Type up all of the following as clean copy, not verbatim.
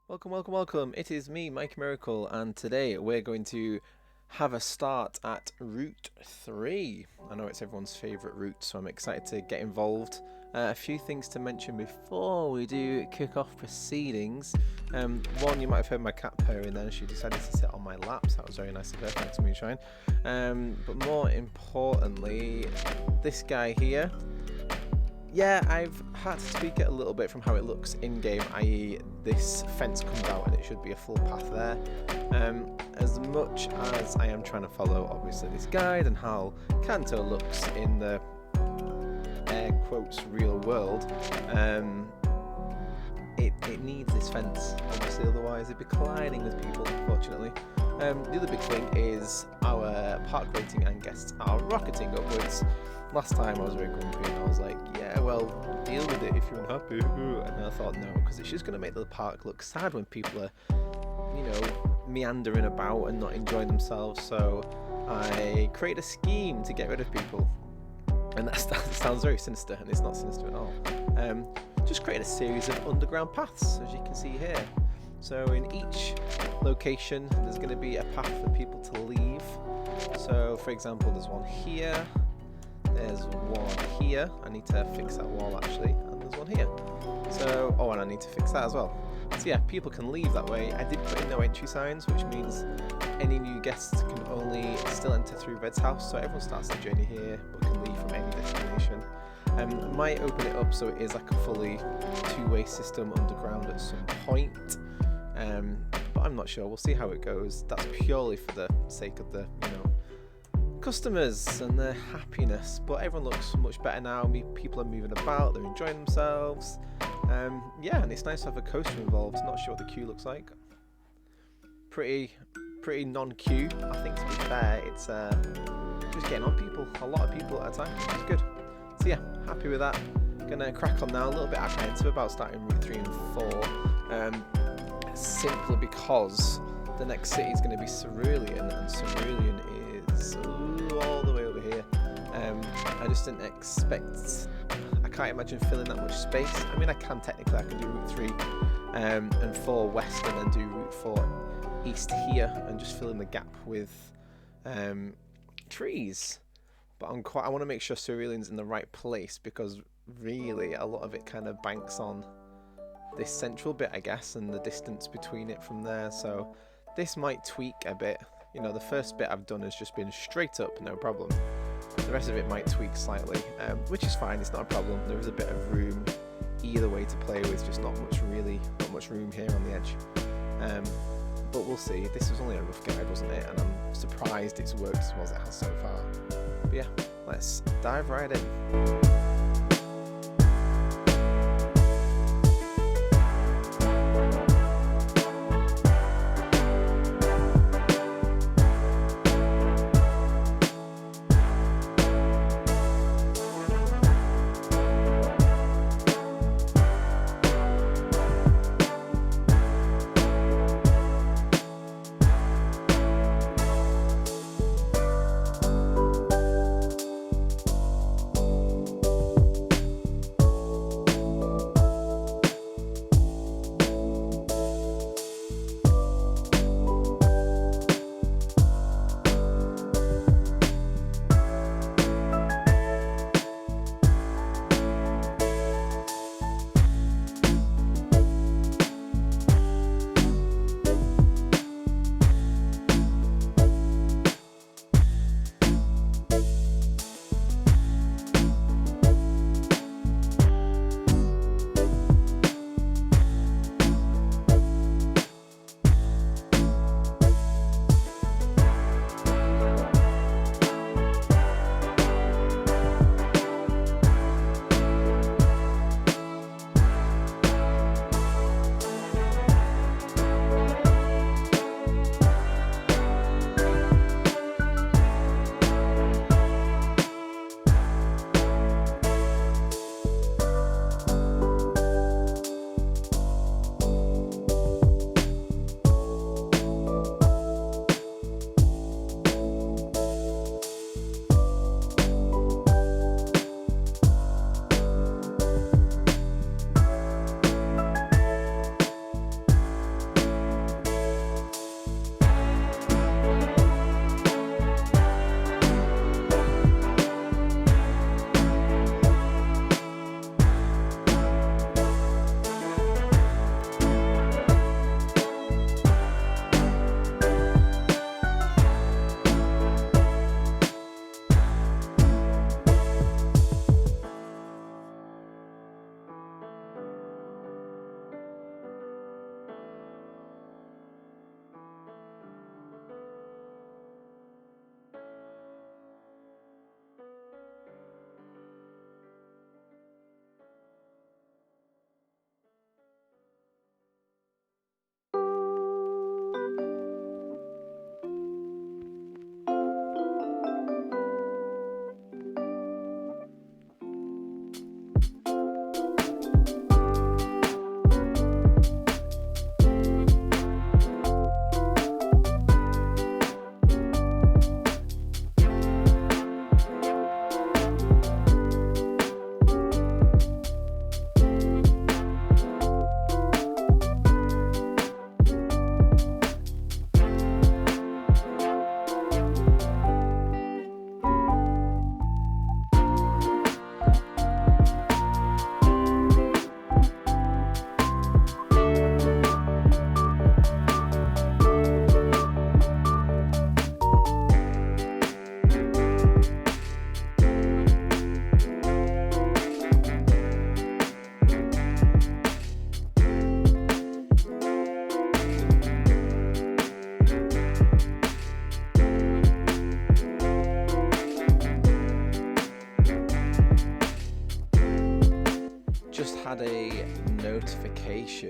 Welcome, welcome, welcome. It is me, Mike Miracle, and today we're going to have a start at Route 3. I know it's everyone's favourite route, so I'm excited to get involved. A few things to mention before we do kick off proceedings. One, you might have heard my cat purring then. She decided to sit on my lap, so that was very nice of her. Thanks, Moonshine. But more importantly, this guy here. Yeah, I've had to tweak it a little bit from how it looks in-game, i.e. this fence comes out and it should be a full path there. As much as I am trying to follow, obviously, this guide and how Kanto looks in the air quotes real world, it needs this fence, obviously, otherwise it'd be colliding with people, unfortunately. The other big thing is our park rating and guests are rocketing upwards. Last time I was very grumpy and I was like, yeah, well, deal with it if you're unhappy. And then I thought, no, because it's just going to make the park look sad when people are, meandering about and not enjoying themselves. So I created a scheme to get rid of people. And that sounds very sinister, and it's not sinister at all. Just create a series of underground paths, as you can see here. So in each location, there's going to be a path for people to leave. So, for example, there's one here. There's one here. I need to fix that wall actually, and there's one here. So, and I need to fix that as well. So yeah, people can leave that way. I did put in no entry signs, which means any new guests can only still enter through Red's house. So everyone starts their journey here, but can leave from any destination. I might open it up so it is like a fully two-way system underground at some point. But I'm not sure. We'll see how it goes. That's purely for the sake of the, customers and their happiness. But everyone looks much better now. People are moving about, they're enjoying themselves. Yeah, and it's nice to have a coaster involved. Not sure what the queue looks like. Pretty non-queue. I think, to be fair, it's just getting on people, a lot of people at a time, which is good. So yeah, happy with that. Gonna crack on now. A little bit apprehensive about starting Route 3 and 4, simply because the next city is going to be Cerulean, and Cerulean is all the way over here. I just didn't expect. I can't imagine filling that much space. I mean, I can technically. I can do Route 3 and 4 west, and then do Route 4 east here, and just fill in the gap with trees. But I want to make sure Cerulean's in the right place, because really a lot of it kind of banks on this central bit, I guess, and the distance between it from there. So this might tweak a bit. The first bit I've done has just been straight up, no problem. The rest of it might tweak slightly, which is fine. It's not a problem. There is a bit of room either way to play with, just not much room here on the edge. But we'll see. This was only a rough guide, wasn't it? And I'm surprised it's worked as well as it has so far. But yeah, let's dive right in.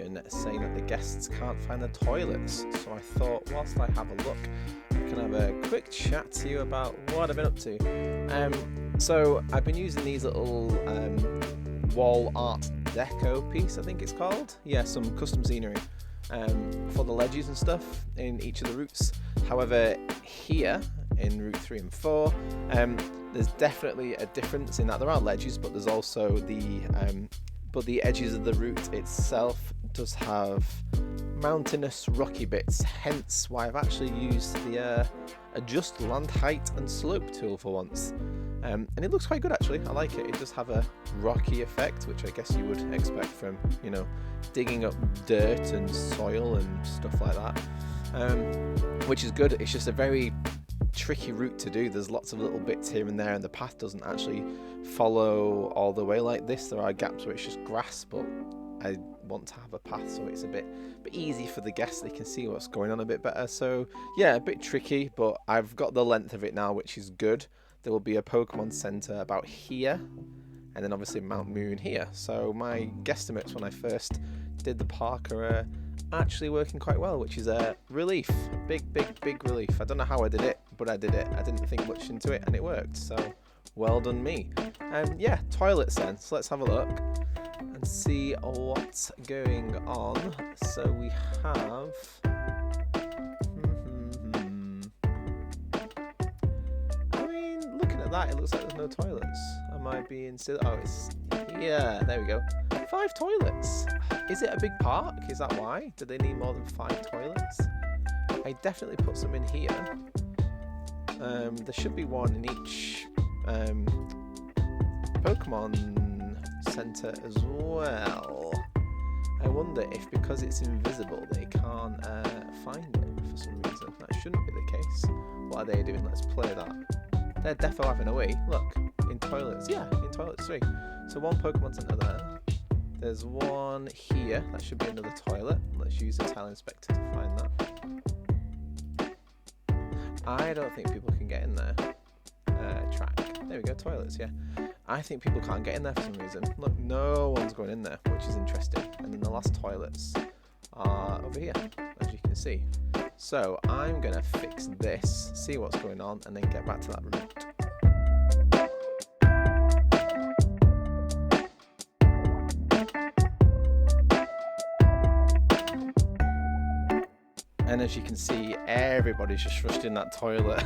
notification saying that the guests can't find the toilets. So I thought, whilst I have a look, I can have a quick chat to you about what I've been up to. So I've been using these little wall art deco piece, I think it's called. Yeah, some custom scenery for the ledges and stuff in each of the routes. However, here in Route 3 and 4, there's definitely a difference in that there are ledges, but there's also the edges of the route itself does have mountainous rocky bits, hence why I've actually used the adjust land height and slope tool for once. And it looks quite good actually, I like it. It does have a rocky effect, which I guess you would expect from, you know, digging up dirt and soil and stuff like that, which is good. It's just a very tricky route to do. There's lots of little bits here and there, and the path doesn't actually follow all the way like this. There are gaps where it's just grass, but I want to have a path so it's a bit easy for the guests. They can see what's going on a bit better. So yeah, a bit tricky, but I've got the length of it now, which is good. There will be a Pokemon Center about here, and then obviously Mount Moon here. So my guesstimates when I first did the park are actually working quite well, which is a relief. Big relief. I don't know how I did it, but I did it. I didn't think much into it and it worked, so well done me. Yeah, toilets then, so let's have a look and see what's going on. So we have I mean, looking at that, it looks like there's no toilets. Am I being silly? Oh, it's here. There we go. 5 toilets. Is it a big park? Is that why? Do they need more than 5 toilets? I definitely put some in here. There should be one in each Pokemon Center as well. I wonder if because it's invisible they can't find it for some reason. That shouldn't be the case. What are they doing? Let's play that. They're defo having a wee. Look, in toilets. Yeah, in toilets 3. So 1 Pokemon Center there. There's one here. That should be another toilet. Let's use the tile inspector to find that. I don't think people can get in there. Track. There we go, toilets, yeah. I think people can't get in there for some reason. Look, no one's going in there, which is interesting. And then the last toilets are over here, as you can see. So I'm going to fix this, see what's going on, and then get back to that route. And as you can see, everybody's just rushed in that toilet.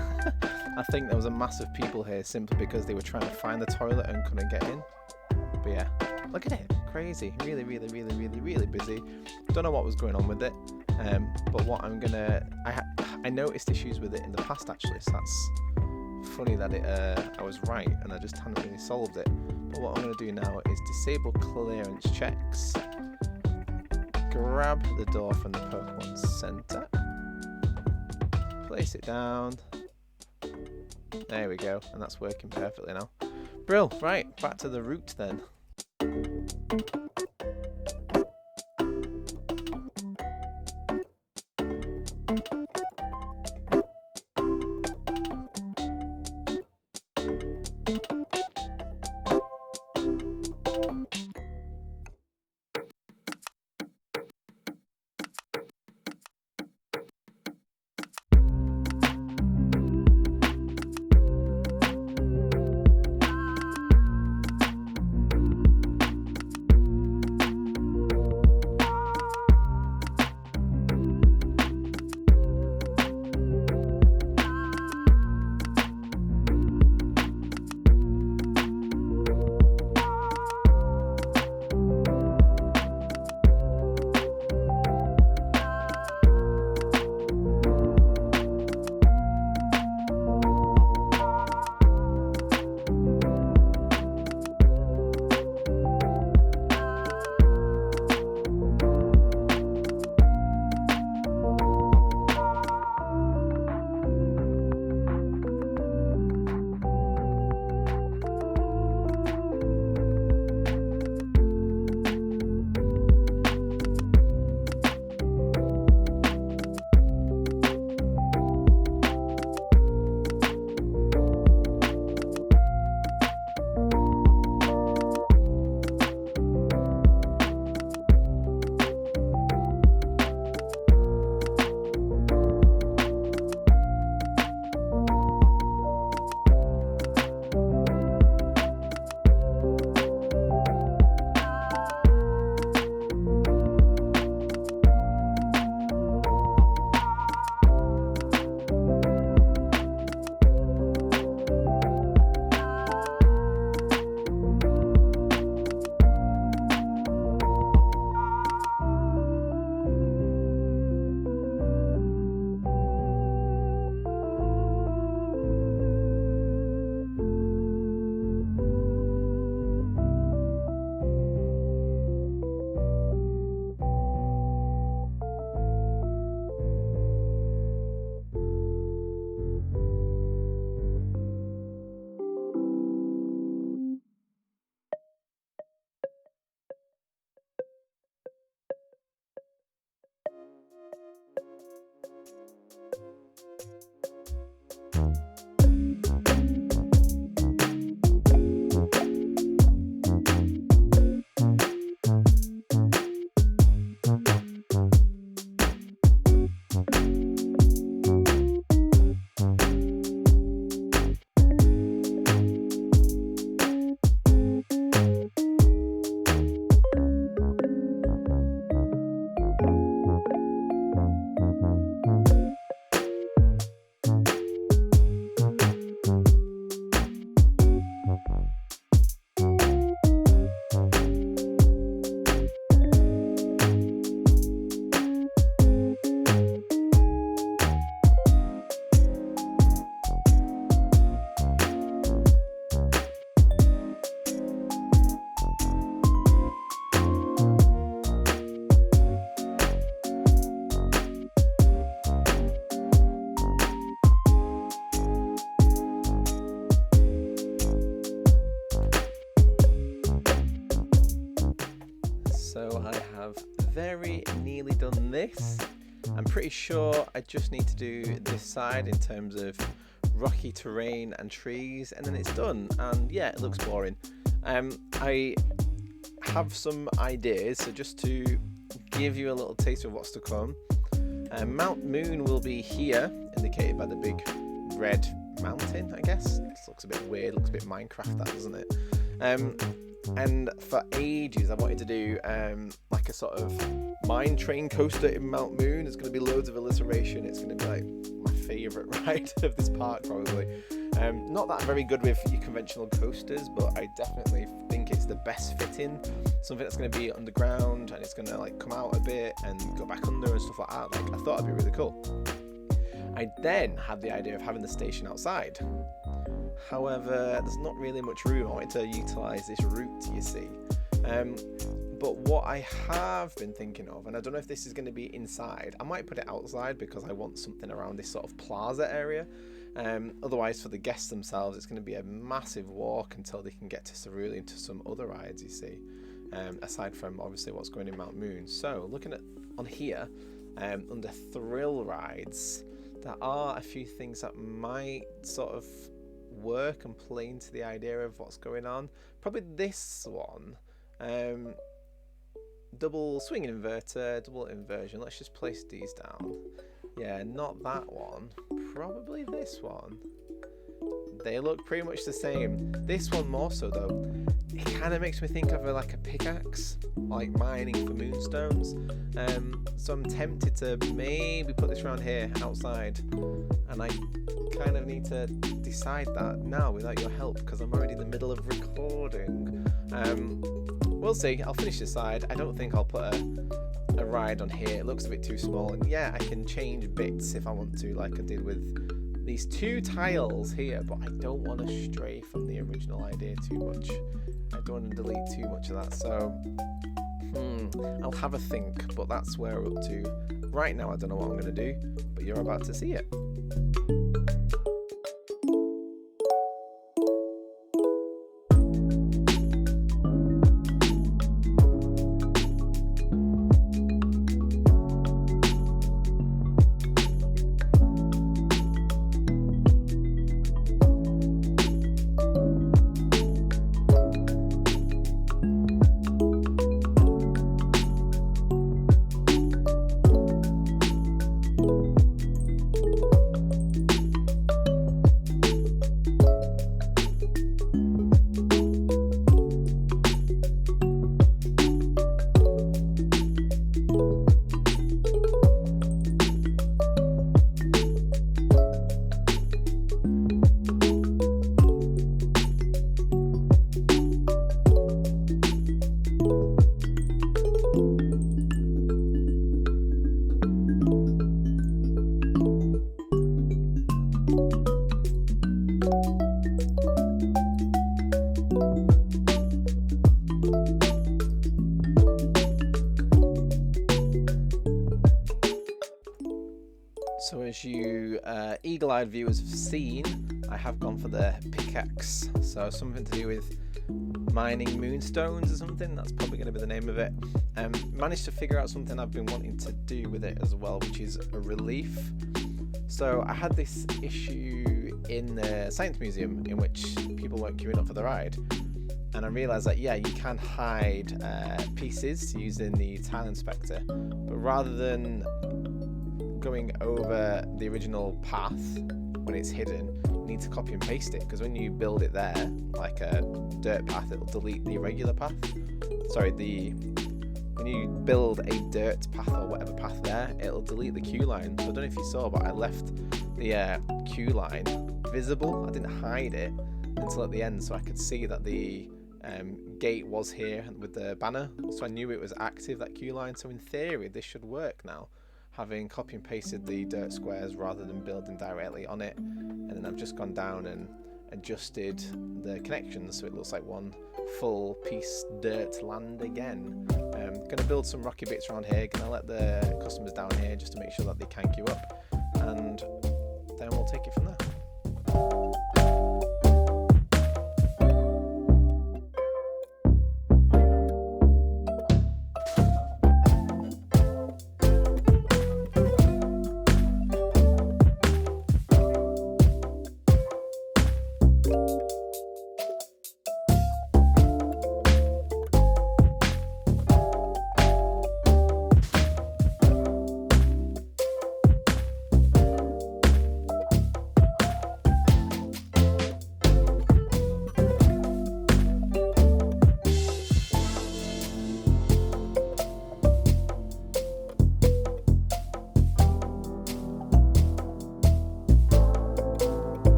I think there was a mass of people here simply because they were trying to find the toilet and couldn't get in. But yeah, look at it, crazy, really busy. Don't know what was going on with it, but what I'm gonna, I noticed issues with it in the past actually, so that's funny that I was right and I just hadn't really solved it. But what I'm gonna do now is disable clearance checks, grab the door from the Pokemon Center, place it down. There we go, and that's working perfectly now. Brill, right, back to the route then. nearly done this. I'm pretty sure I just need to do this side in terms of rocky terrain and trees, and then it's done. And yeah, it looks boring. I have some ideas, so just to give you a little taste of what's to come. Mount Moon will be here, indicated by the big red mountain, I guess. This looks a bit weird, looks a bit Minecraft, that, doesn't it? And for ages I wanted to do like a sort of mine train coaster in Mount Moon. There's going to be loads of alliteration. It's going to be like my favourite ride of this park, probably. Not that I'm very good with your conventional coasters, but I definitely think it's the best fitting. Something that's going to be underground and it's going to like come out a bit and go back under and stuff like that. Like, I thought it'd be really cool. I then had the idea of having the station outside. However, there's not really much room. I wanted to utilise this route, you see. But what I have been thinking of, and I don't know if this is going to be inside, I might put it outside because I want something around this sort of plaza area. Otherwise, for the guests themselves, it's going to be a massive walk until they can get to Cerulean to some other rides, you see, aside from obviously what's going in Mount Moon. So looking at on here, under thrill rides, there are a few things that might sort of work and play into the idea of what's going on. Probably this one, double swinging inverter, double inversion. Let's just place these down. Yeah, not that one, probably this one. They look pretty much the same. This one more so though. It kind of makes me think of like a pickaxe, like mining for moonstones. So I'm tempted to maybe put this around here outside, and I kind of need to decide that now without your help because I'm already in the middle of recording. We'll see. I'll finish this side. I don't think I'll put a ride on here. It looks a bit too small, and yeah, I can change bits if I want to, like I did with these two tiles here, but I don't want to stray from the original idea too much. I don't want to delete too much of that, so I'll have a think, but that's where we're up to. Right now I don't know what I'm going to do, but you're about to see it. So as you eagle-eyed viewers have seen, I have gone for the pickaxe. So something to do with mining moonstones or something. That's probably going to be the name of it. Managed to figure out something I've been wanting to do with it as well, which is a relief. So I had this issue in the Science Museum in which people weren't queuing up for the ride. And I realised that, yeah, you can hide pieces using the tile inspector. But rather than going over the original path when it's hidden, you need to copy and paste it, because when you build it there, like a dirt path, it'll delete the irregular path. Sorry, when you build a dirt path or whatever path there, it'll delete the queue line. So I don't know if you saw, but I left the queue line visible. I didn't hide it until at the end, so I could see that the gate was here with the banner, so I knew it was active, that queue line. So in theory this should work now, having copy and pasted the dirt squares rather than building directly on it. And then I've just gone down and adjusted the connections so it looks like one full piece dirt land again. Gonna build some rocky bits around here, gonna let the customers down here just to make sure that they can queue up, and then we'll take it from there.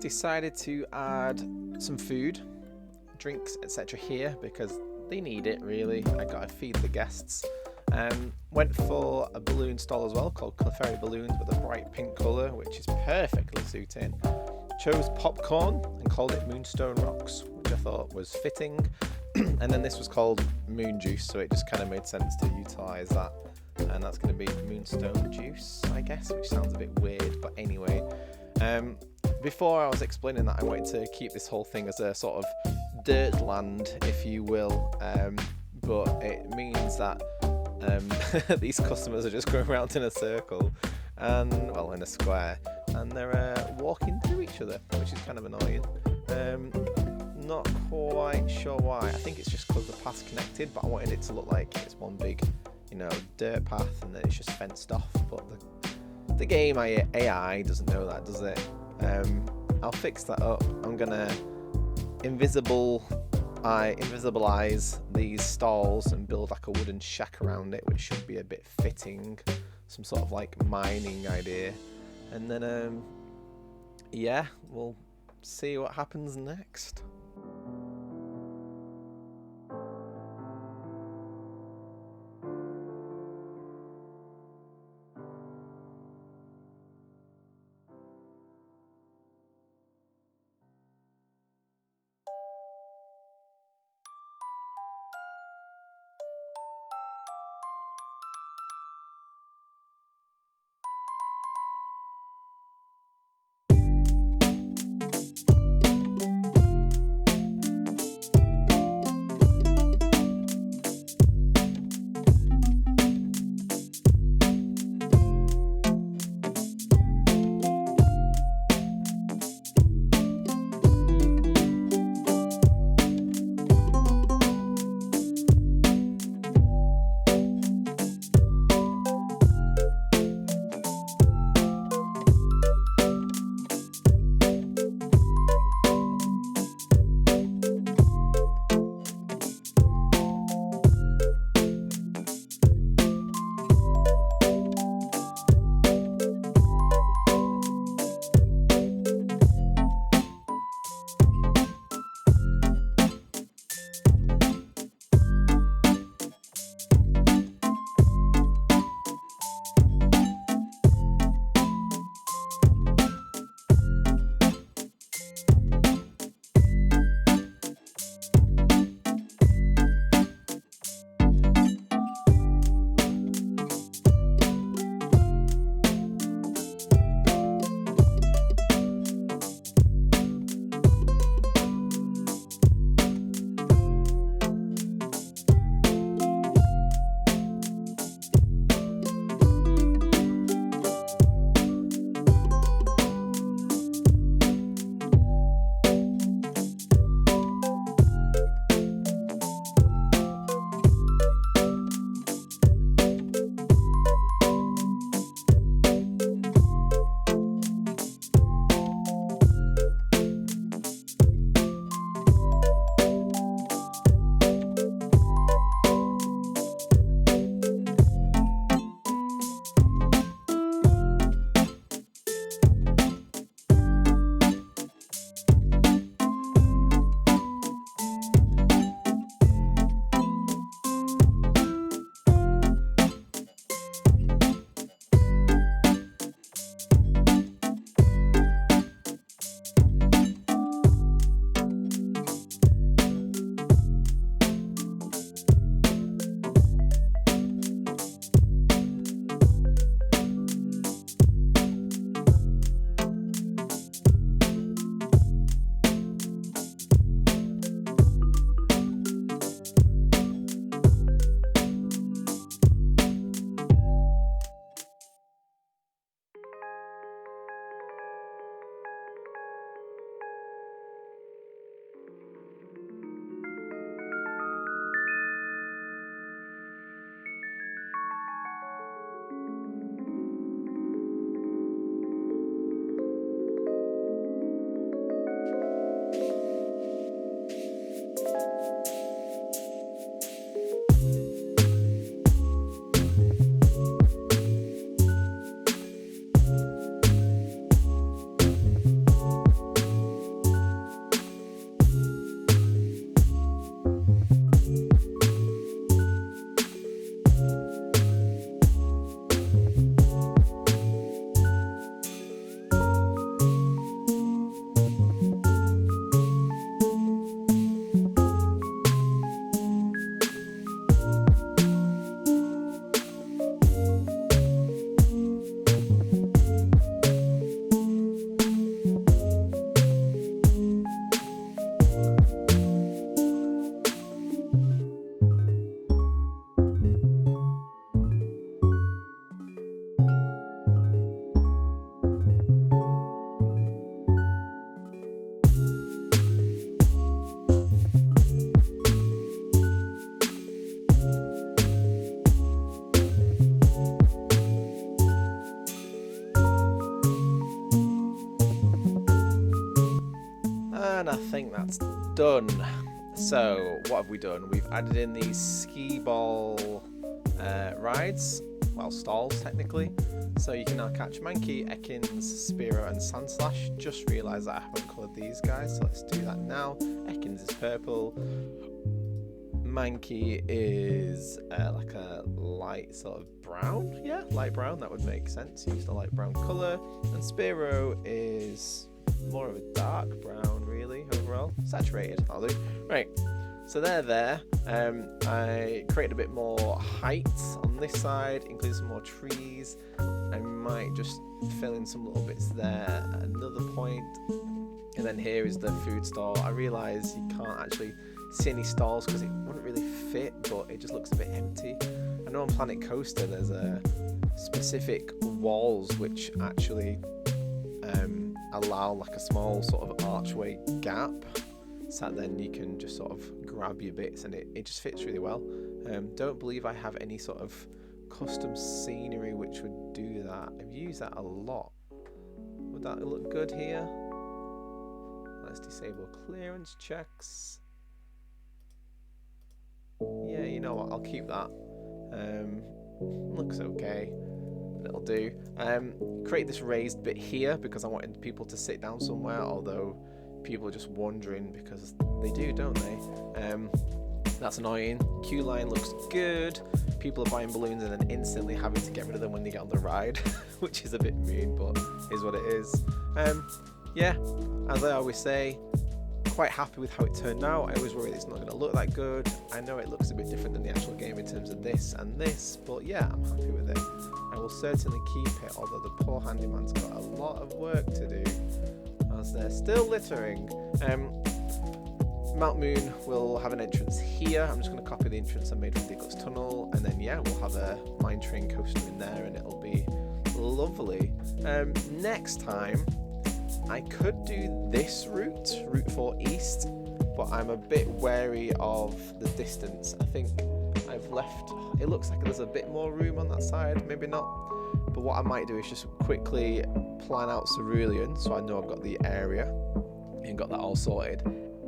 decided to add some food, drinks, etc. here because they need it really. I gotta feed the guests. Went for a balloon stall as well called Clefairy Balloons with a bright pink colour, which is perfectly suiting. Chose popcorn and called it Moonstone Rocks, which I thought was fitting. And then this was called Moon Juice, so it just kind of made sense to utilise that. And that's going to be Moonstone Juice, I guess, which sounds a bit weird, but anyway. Before I was explaining that I wanted to keep this whole thing as a sort of dirt land, if you will, but it means that these customers are just going around in a circle, and well, in a square, and they're walking through each other, which is kind of annoying. Not quite sure why. I think it's just because the path's connected, but I wanted it to look like it's one big, dirt path, and then it's just fenced off. But the game AI doesn't know that, does it? I'll fix that up. I'm gonna invisibilize these stalls and build like a wooden shack around it, which should be a bit fitting. Some sort of like mining idea, and then we'll see what happens next. think that's done. So what have we done? We've added in these ski ball rides, well, stalls technically. So you can now catch Mankey, Ekins, Spearow and Sandslash. Just realised that I haven't coloured these guys, so let's do that now. Ekins is purple. Mankey is like a light sort of brown. Yeah, light brown, that would make sense. Use the light brown colour. And Spearow is more of a dark brown, really, overall. Saturated, I'll do. Right, so they're there. I created a bit more height on this side, include some more trees. I might just fill in some little bits there at another point. And then here is the food stall. I realise you can't actually see any stalls because it wouldn't really fit, but it just looks a bit empty. I know on Planet Coaster there's a specific walls which actually allow like a small sort of archway gap, so that then you can just sort of grab your bits and it just fits really well. Don't believe I have any sort of custom scenery which would do that. I've used that a lot. Would that look good here? Let's disable clearance checks. Yeah, you know what, I'll keep that. Looks okay. It'll do. Create this raised bit here because I wanted people to sit down somewhere, although people are just wandering because they do, don't they? That's annoying. Queue line looks good. People are buying balloons and then instantly having to get rid of them when they get on the ride, which is a bit mean, but is what it is. Yeah, as I always say, quite happy with how it turned out. I always worry it's not going to look that good. I know it looks a bit different than the actual game in terms of this and this, but yeah, I'm happy with it. I will certainly keep it, although the poor handyman's got a lot of work to do as they're still littering. Mount Moon will have an entrance here. I'm just going to copy the entrance I made from Diglets Tunnel, and then yeah, we'll have a mine train coaster in there and it'll be lovely. Next time I could do this route 4 East, but I'm a bit wary of the distance. I think I've left, it looks like there's a bit more room on that side, maybe not. But what I might do is just quickly plan out Cerulean so I know I've got the area and got that all sorted,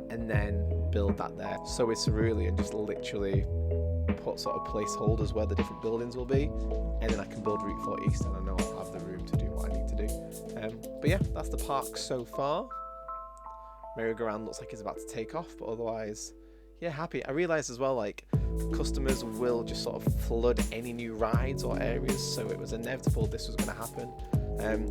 and then build that there. So with Cerulean, just literally put sort of placeholders where the different buildings will be, and then I can build Route 4 East and I know I'll have the room to do what I need to do. But yeah, that's the park so far. Merry-go-round looks like it's about to take off, but otherwise, yeah, happy. I realised as well, like, customers will just sort of flood any new rides or areas, so it was inevitable this was going to happen.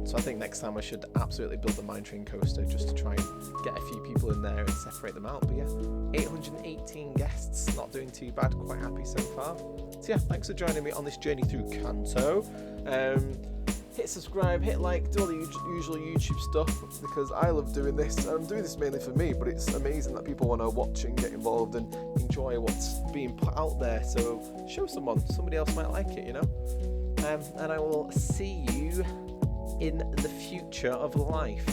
So I think next time I should absolutely build the mine train coaster just to try and get a few people in there and separate them out. But yeah, 818 guests, not doing too bad, quite happy so far. So yeah, thanks for joining me on this journey through Kanto. Hit subscribe, hit like, do all the usual YouTube stuff because I love doing this. I'm doing this mainly for me, but it's amazing that people want to watch and get involved and enjoy what's being put out there. So show someone, somebody else might like it, you know. And I will see you in the future of life.